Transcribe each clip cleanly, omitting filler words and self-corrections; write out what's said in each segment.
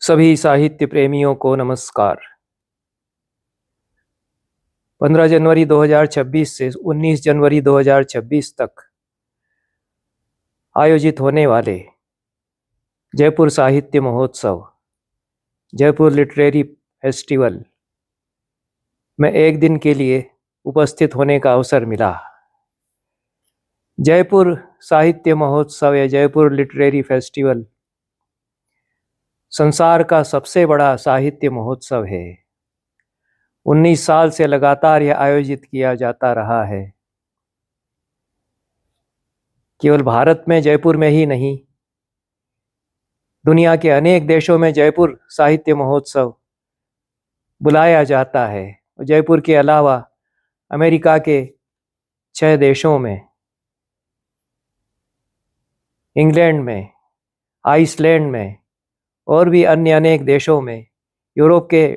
सभी साहित्य प्रेमियों को नमस्कार। 15 जनवरी 2026 से 19 जनवरी 2026 तक आयोजित होने वाले जयपुर साहित्य महोत्सव, जयपुर लिटरेरी फेस्टिवल में एक दिन के लिए उपस्थित होने का अवसर मिला। जयपुर साहित्य महोत्सव या जयपुर लिटरेरी फेस्टिवल संसार का सबसे बड़ा साहित्य महोत्सव है। 19 साल से लगातार यह आयोजित किया जाता रहा है। केवल भारत में जयपुर में ही नहीं, दुनिया के अनेक देशों में जयपुर साहित्य महोत्सव बुलाया जाता है। जयपुर के अलावा अमेरिका के 6 देशों में, इंग्लैंड में, आइसलैंड में और भी अन्य अनेक देशों में, यूरोप के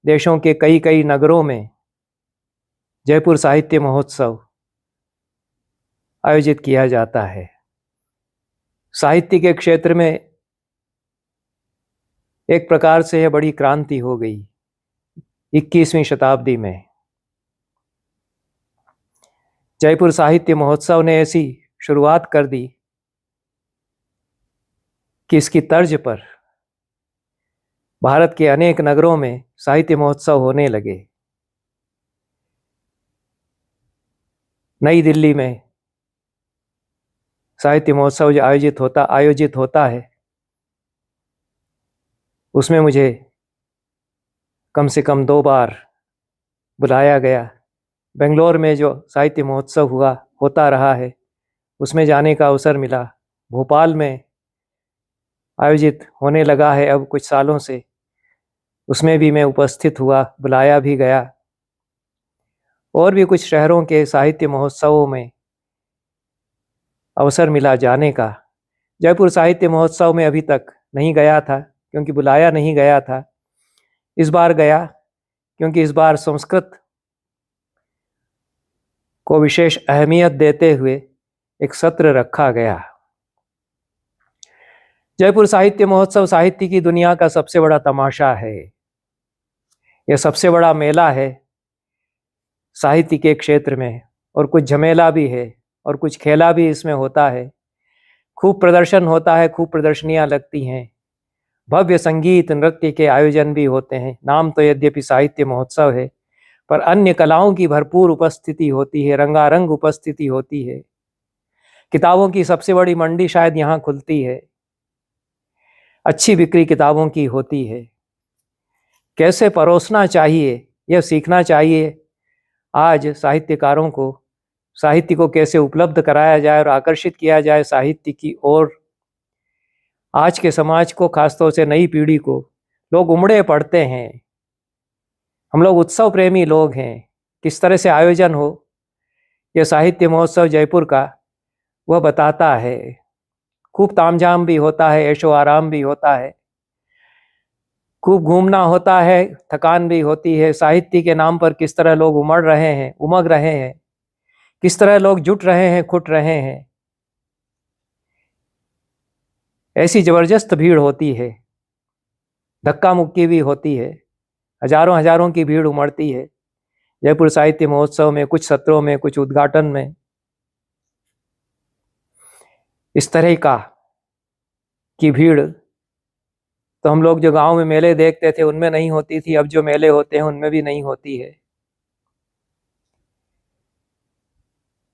देशों के कई कई नगरों में जयपुर साहित्य महोत्सव आयोजित किया जाता है। साहित्य के क्षेत्र में एक प्रकार से यह बड़ी क्रांति हो गई 21वीं शताब्दी में। जयपुर साहित्य महोत्सव ने ऐसी शुरुआत कर दी कि इसकी तर्ज पर भारत के अनेक नगरों में साहित्य महोत्सव होने लगे। नई दिल्ली में साहित्य महोत्सव जो आयोजित होता है, उसमें मुझे कम से कम 2 बार बुलाया गया। बेंगलोर में जो साहित्य महोत्सव होता रहा है, उसमें जाने का अवसर मिला। भोपाल में आयोजित होने लगा है अब कुछ सालों से, उसमें भी मैं उपस्थित हुआ, बुलाया भी गया। और भी कुछ शहरों के साहित्य महोत्सवों में अवसर मिला जाने का। जयपुर साहित्य महोत्सव में अभी तक नहीं गया था क्योंकि बुलाया नहीं गया था। इस बार गया क्योंकि इस बार संस्कृत को विशेष अहमियत देते हुए एक सत्र रखा गया। जयपुर साहित्य महोत्सव साहित्य की दुनिया का सबसे बड़ा तमाशा है। यह सबसे बड़ा मेला है साहित्य के क्षेत्र में, और कुछ झमेला भी है और कुछ खेला भी इसमें होता है। खूब प्रदर्शन होता है, खूब प्रदर्शनियां लगती हैं, भव्य संगीत नृत्य के आयोजन भी होते हैं। नाम तो यद्यपि साहित्य महोत्सव है, पर अन्य कलाओं की भरपूर उपस्थिति होती है, रंगारंग उपस्थिति होती है। किताबों की सबसे बड़ी मंडी शायद यहाँ खुलती है। अच्छी बिक्री किताबों की होती है। कैसे परोसना चाहिए, यह सीखना चाहिए। आज साहित्यकारों को साहित्य को कैसे उपलब्ध कराया जाए और आकर्षित किया जाए साहित्य की ओर। आज के समाज को, खासतौर से नई पीढ़ी को, लोग उमड़े पड़ते हैं। हम लोग उत्सव प्रेमी लोग हैं। किस तरह से आयोजन हो, यह साहित्य महोत्सव जयपुर का वह बताता है। खूब तामझाम भी होता है, ऐशो आराम भी होता है, खूब घूमना होता है, थकान भी होती है। साहित्य के नाम पर किस तरह लोग उमड़ रहे हैं, उमग रहे हैं, किस तरह लोग जुट रहे हैं, खुट रहे हैं। ऐसी जबरदस्त भीड़ होती है, धक्का मुक्की भी होती है, हजारों हजारों की भीड़ उमड़ती है जयपुर साहित्य महोत्सव में। कुछ सत्रों में, कुछ उद्घाटन में इस तरह की भीड़ तो हम लोग जो गांव में मेले देखते थे उनमें नहीं होती थी, अब जो मेले होते हैं उनमें भी नहीं होती है।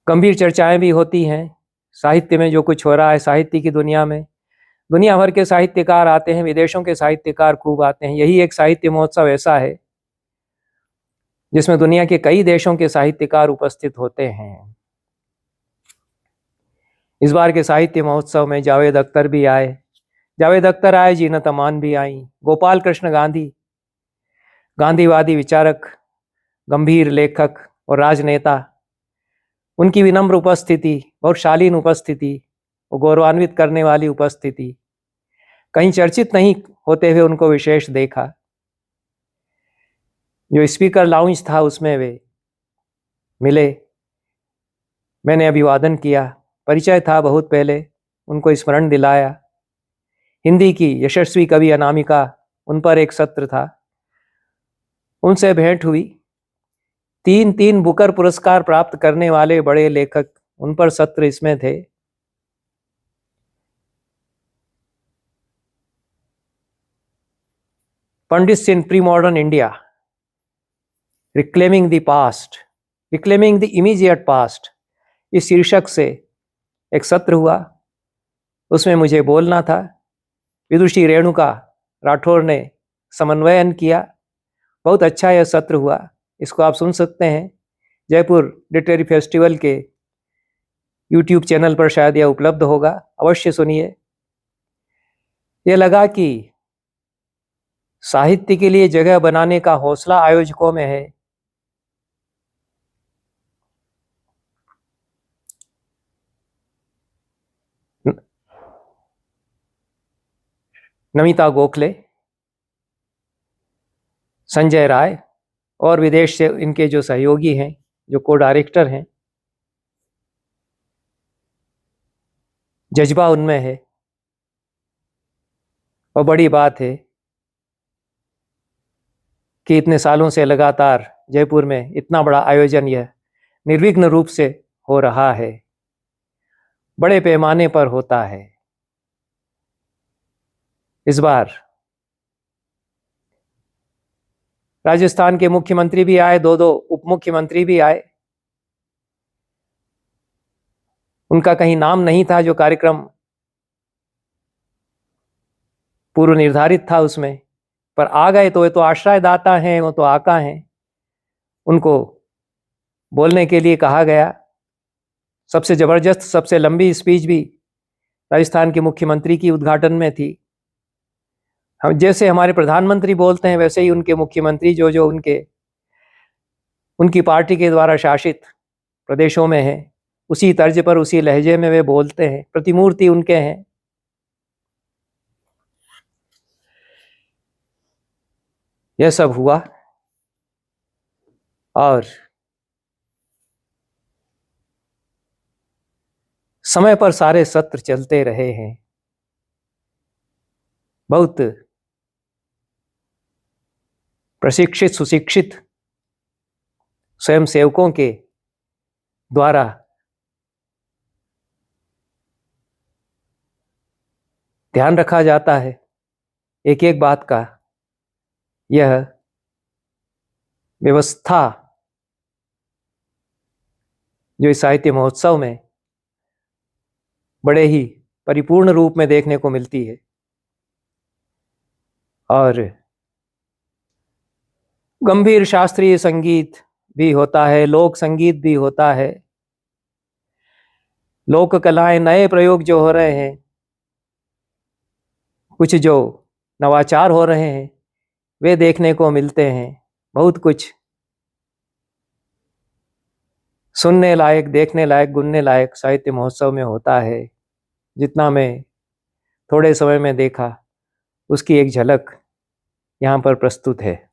गंभीर चर्चाएं भी होती हैं साहित्य में, जो कुछ हो रहा है साहित्य की दुनिया में। दुनिया भर के साहित्यकार आते हैं, विदेशों के साहित्यकार खूब आते हैं। यही एक साहित्य महोत्सव ऐसा है जिसमें दुनिया के कई देशों के साहित्यकार उपस्थित होते हैं। इस बार के साहित्य महोत्सव में जावेद अख्तर भी आए, जीनत अमान भी आई, गोपाल कृष्ण गांधी, गांधीवादी विचारक, गंभीर लेखक और राजनेता, उनकी विनम्र उपस्थिति, बहुत शालीन उपस्थिति और गौरवान्वित करने वाली उपस्थिति। कहीं चर्चित नहीं होते हुए उनको विशेष देखा। जो स्पीकर लाउंज था उसमें वे मिले, मैंने अभिवादन किया। परिचय था बहुत पहले, उनको स्मरण दिलाया। हिंदी की यशस्वी कवि अनामिका, उन पर एक सत्र था, उनसे भेंट हुई। 3 बुकर पुरस्कार प्राप्त करने वाले बड़े लेखक, उन पर सत्र इसमें थे। Pandits in pre modern India, reclaiming the past, reclaiming the immediate past, इस शीर्षक से एक सत्र हुआ। उसमें मुझे बोलना था। विदुषी रेणुका राठौर ने समन्वयन किया। बहुत अच्छा यह सत्र हुआ। इसको आप सुन सकते हैं। जयपुर लिटरेरी फेस्टिवल के यूट्यूब चैनल पर शायद यह उपलब्ध होगा, अवश्य सुनिए। यह लगा कि साहित्य के लिए जगह बनाने का हौसला आयोजकों में है। नमिता गोखले, संजय राय और विदेश से इनके जो सहयोगी हैं, जो को डायरेक्टर हैं, जज्बा उनमें है। और बड़ी बात है कि इतने सालों से लगातार जयपुर में इतना बड़ा आयोजन यह निर्विघ्न रूप से हो रहा है, बड़े पैमाने पर होता है। इस बार राजस्थान के मुख्यमंत्री भी आए, 2 उप मुख्यमंत्री भी आए। उनका कहीं नाम नहीं था, जो कार्यक्रम पूर्व निर्धारित था उसमें, पर आ गए। तो ये तो आश्रयदाता हैं, वो तो आका हैं, उनको बोलने के लिए कहा गया। सबसे जबरदस्त, सबसे लंबी स्पीच भी राजस्थान के मुख्यमंत्री की उद्घाटन में थी। हम जैसे हमारे प्रधानमंत्री बोलते हैं, वैसे ही उनके मुख्यमंत्री जो जो उनकी पार्टी के द्वारा शासित प्रदेशों में है, उसी तर्ज पर, उसी लहजे में वे बोलते हैं। प्रतिमूर्ति उनके हैं। यह सब हुआ और समय पर सारे सत्र चलते रहे हैं। बहुत प्रशिक्षित, सुशिक्षित स्वयंसेवकों के द्वारा ध्यान रखा जाता है एक एक बात का। यह व्यवस्था जो इस साहित्य महोत्सव में बड़े ही परिपूर्ण रूप में देखने को मिलती है। और गंभीर शास्त्रीय संगीत भी होता है, लोक संगीत भी होता है, लोक कलाएं, नए प्रयोग जो हो रहे हैं, कुछ जो नवाचार हो रहे हैं, वे देखने को मिलते हैं। बहुत कुछ सुनने लायक, देखने लायक, गुनने लायक साहित्य महोत्सव में होता है। जितना मैं थोड़े समय में देखा, उसकी एक झलक यहाँ पर प्रस्तुत है।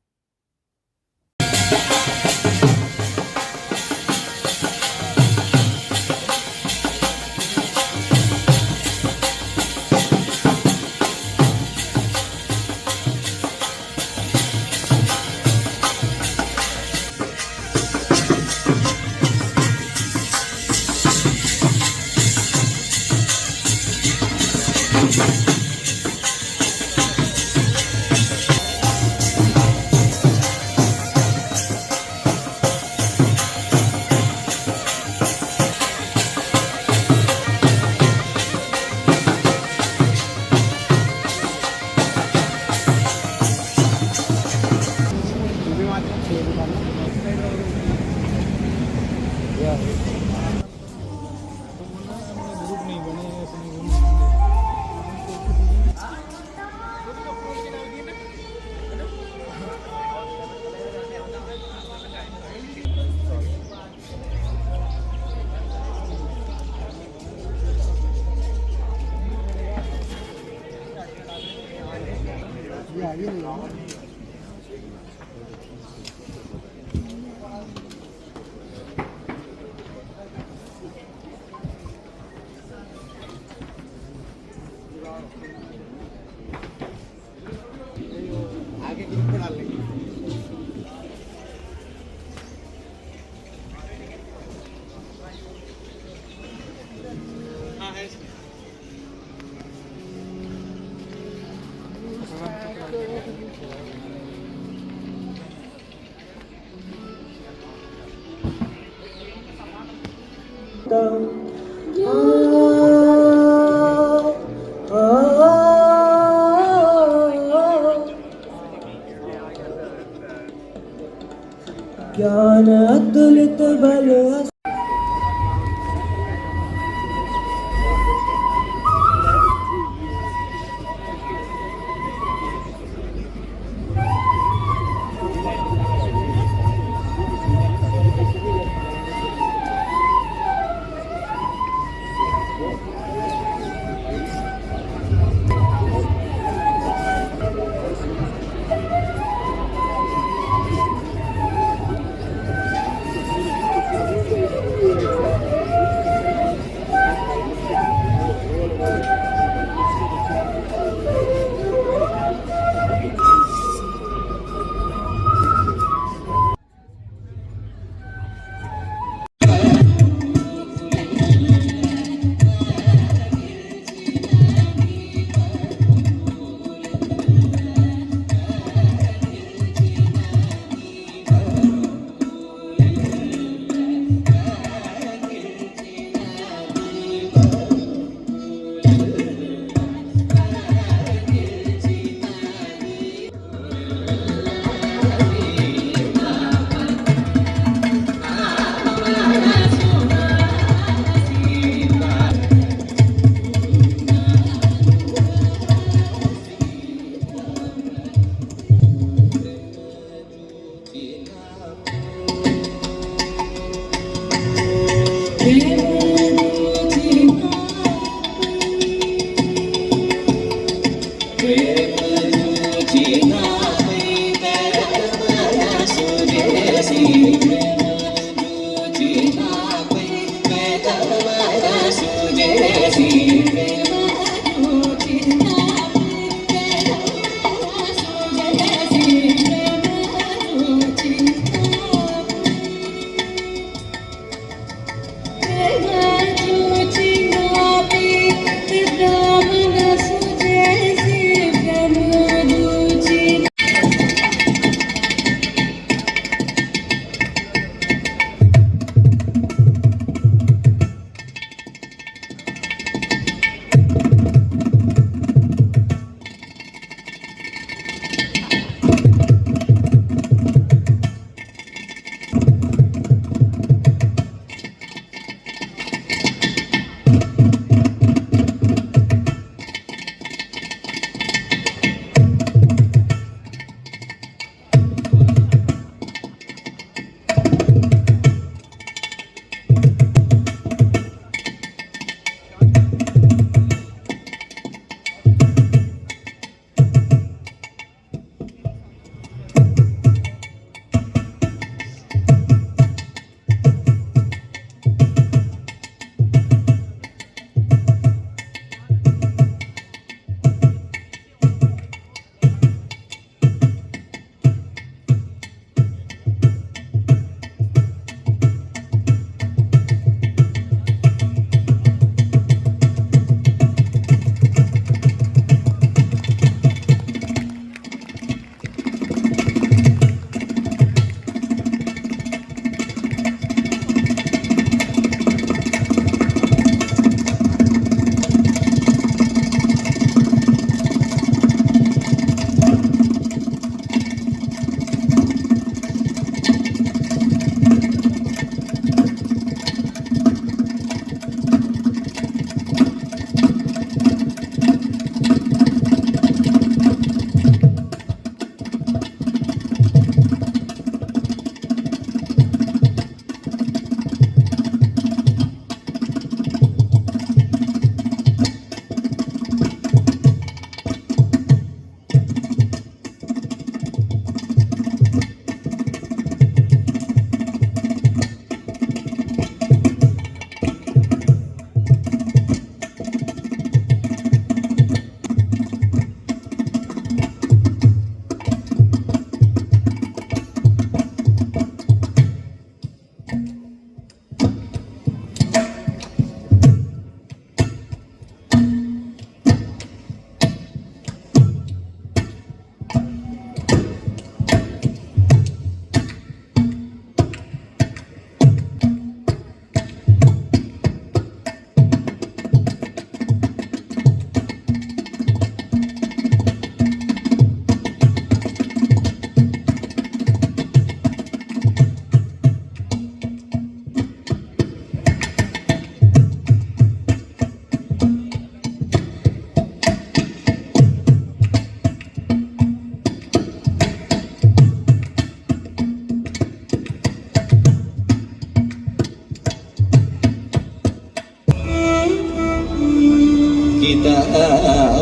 किताब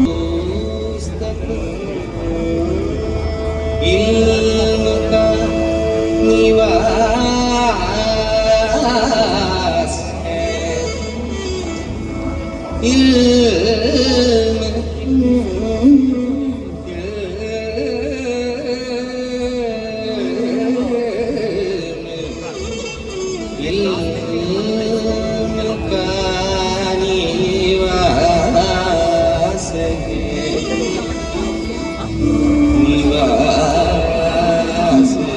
पुस्तक इल्म का निवास है। इल्म का निवास है। निवास है।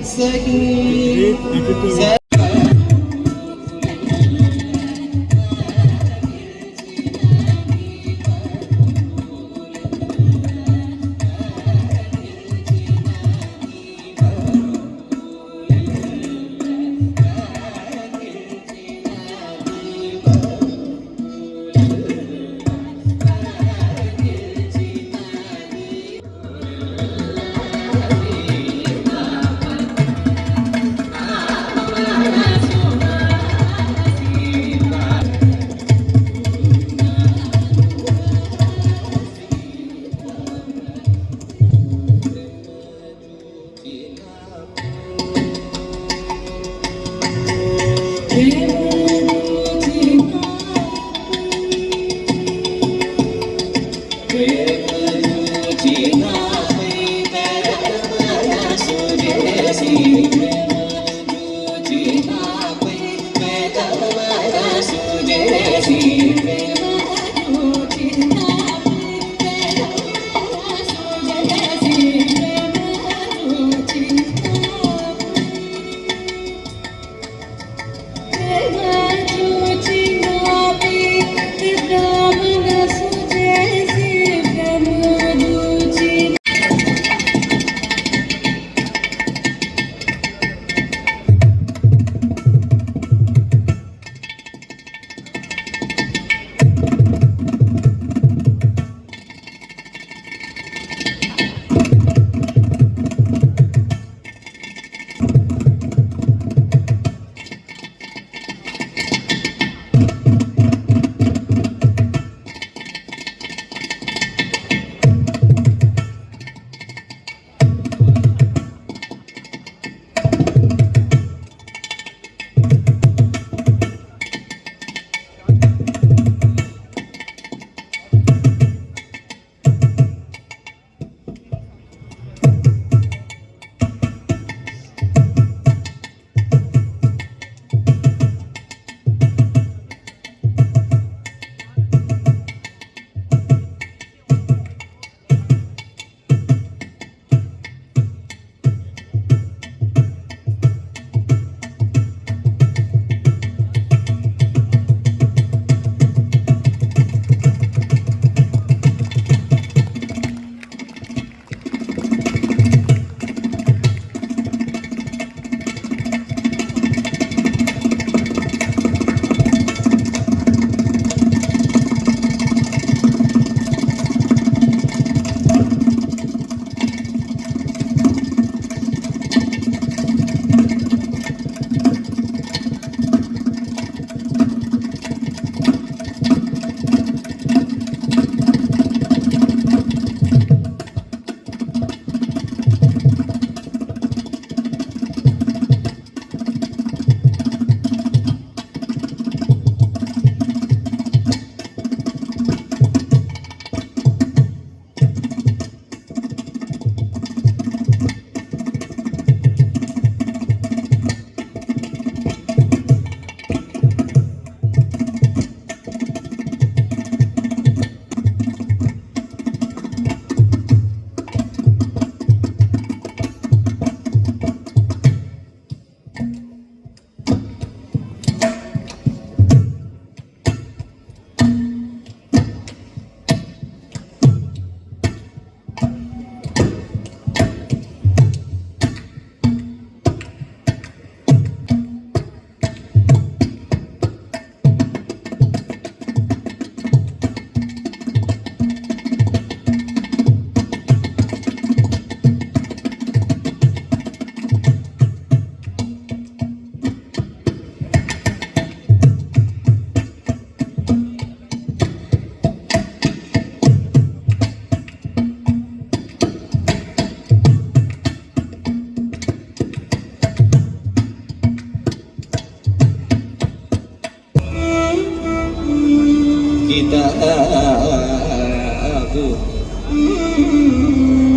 सही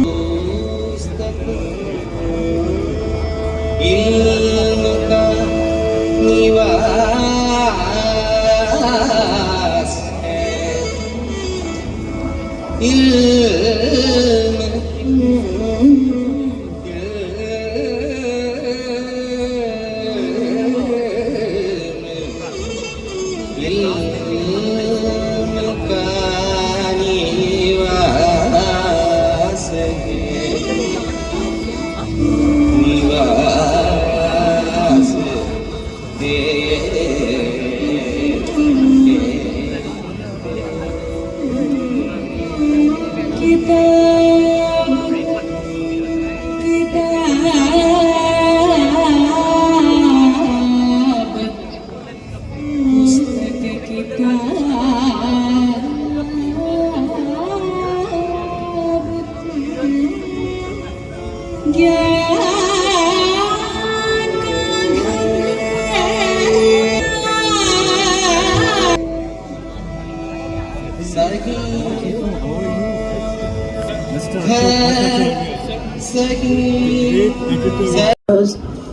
पुस्तक इल्म का निवास है इल्म का निवास है निवास है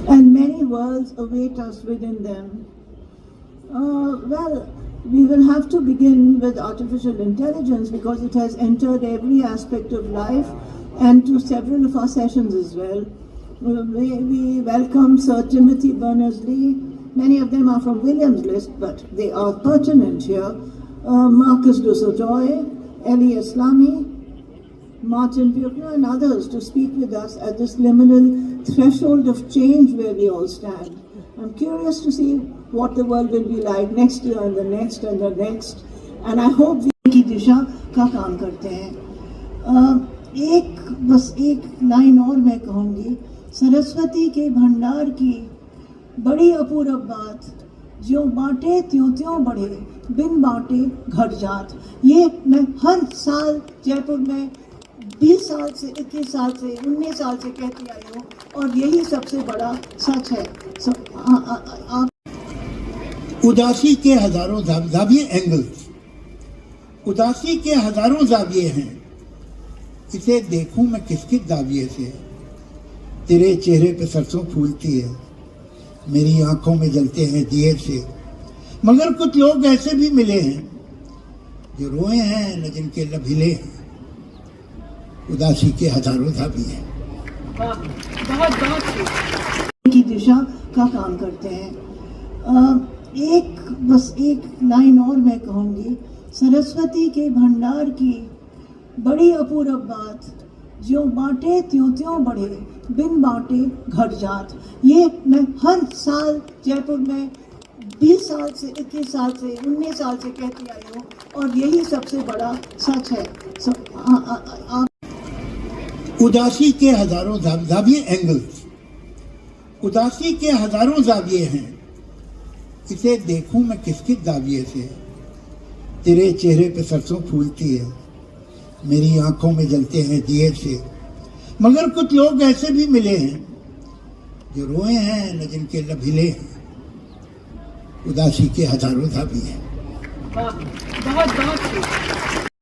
And many worlds await us within them. Well, we will have to begin with artificial intelligence because it has entered every aspect of life and to several of our sessions as well. We welcome Sir Timothy Berners-Lee. Many of them are from Williams List, but they are pertinent here. Marcus du Sautoy, Eli Islami, Martin Buechner and others to speak with us at this liminal threshold of change where we all stand. I'm curious to see what the world will be like next year and the next and the next. And I hope we की दिशा का काम करते हैं. बस एक line और मैं कहूँगी. सरस्वती के भंडार की बड़ी अपूर्व बात, जो बांटे त्यों त्यों बढ़े, बिन बांटे घट जात. ये मैं हर साल जयपुर में 20 साल से 21 साल से 19 साल से कहती आई हूँ और यही सबसे बड़ा सच है. उदासी के हजारों जाविये एंगल्स, उदासी के हजारों जाविये हैं. इसे देखूं मैं किस किस जाविये से. तेरे चेहरे पे सरसों फूलती है, मेरी आंखों में जलते हैं दिए से. मगर कुछ लोग ऐसे भी मिले हैं जो रोए हैं न जिनके लब हिले हैं. उदासी के हजारों जाविये हैं. की दिशा का काम करते हैं. बस एक लाइन और मैं कहूँगी. सरस्वती के भंडार की बड़ी अपूर्व बात, जो बांटे त्यों त्यों बढ़े, बिन बांटे घट जात. ये मैं हर साल जयपुर में 20 साल से 21 साल से 19 साल से कहती आई हूँ और यही सबसे बड़ा सच है. उदासी के हजारों जाविये एंगल्स, उदासी के हजारों जाविये हैं. इसे देखूं मैं किस किस जाविये से. तेरे चेहरे पे सरसों फूलती है, मेरी आंखों में जलते हैं दिए से. मगर कुछ लोग ऐसे भी मिले हैं जो रोए हैं न जिनके लब हिले हैं. उदासी के हजारों जाविये हैं.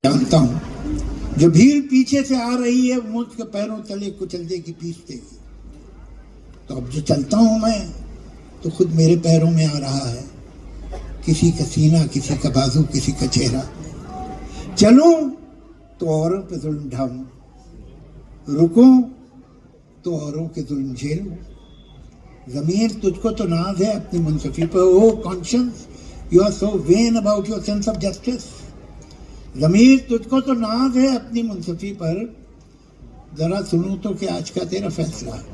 जानता हूं जो भीड़ पीछे से आ रही है मुझ के पैरों तले कुचल देगी, पीस देगी. तो अब जो चलता हूं मैं तो खुद मेरे पैरों में आ रहा है. किसी का सीना, किसी का बाजू, किसी का चेहरा. चलूं तो औरों पे जुल्म ढाऊं, रुकूं तो औरों के जुल्म झेलूं. ज़मीर तुझको तो नाज है अपनी मुनसफी पर. O conscience, you are so vain about your sense of justice. ज़मीर तुझको तो नाज है अपनी मुनसफी पर. जरा सुनूं तो क्या आज का तेरा फैसला है.